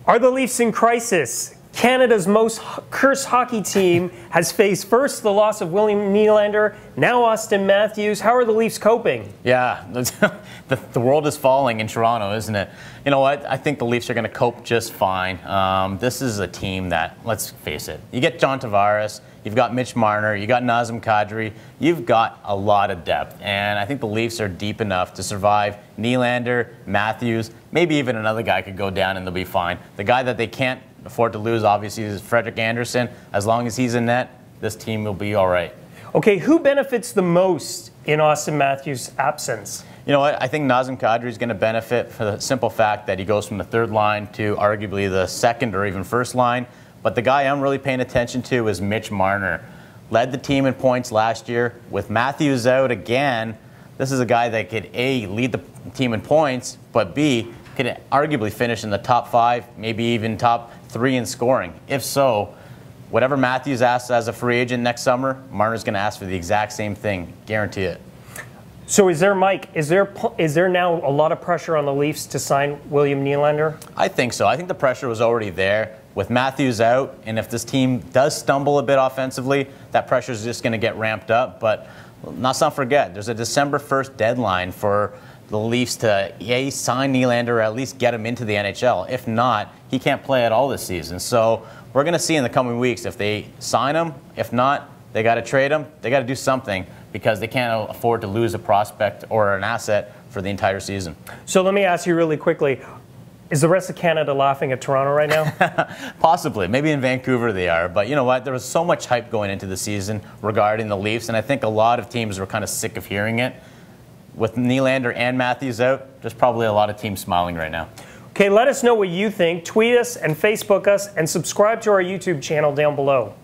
Are the Leafs in crisis? Canada's most cursed hockey team has faced first the loss of William Nylander, now Austin Matthews. How are the Leafs coping? Yeah, the world is falling in Toronto, isn't it? You know what? I think the Leafs are going to cope just fine. This is a team that, let's face it, you get John Tavares, you've got Mitch Marner, you got Nazem Kadri, you've got a lot of depth. And I think the Leafs are deep enough to survive Nylander, Matthews, maybe even another guy could go down and they'll be fine. The guy that they can't afford to lose, obviously, is Frederik Andersen. As long as he's in net, this team will be all right. Okay, who benefits the most in Austin Matthews' absence? You know what? I think Nazem Kadri is going to benefit for the simple fact that he goes from the third line to arguably the second or even first line. But the guy I'm really paying attention to is Mitch Marner. Led the team in points last year. With Matthews out again, this is a guy that could A, lead the team in points, but B, could arguably finish in the top 5, maybe even top 3 in scoring. If so, whatever Matthews asks as a free agent next summer, Marner's going to ask for the exact same thing. Guarantee it. So is there, Mike, is there now a lot of pressure on the Leafs to sign William Nylander? I think so. I think the pressure was already there. With Matthews out, and if this team does stumble a bit offensively, that pressure is just going to get ramped up. But let's not forget, there's a December 1st deadline for the Leafs to sign Nylander or at least get him into the NHL. If not, he can't play at all this season. So we're going to see in the coming weeks if they sign him. If not, they got to trade him. They got to do something because they can't afford to lose a prospect or an asset for the entire season. So let me ask you really quickly. Is the rest of Canada laughing at Toronto right now? Possibly. Maybe in Vancouver they are. But you know what? There was so much hype going into the season regarding the Leafs, and I think a lot of teams were kind of sick of hearing it. With Nylander and Matthews out, there's probably a lot of teams smiling right now. Okay, let us know what you think. Tweet us and Facebook us and subscribe to our YouTube channel down below.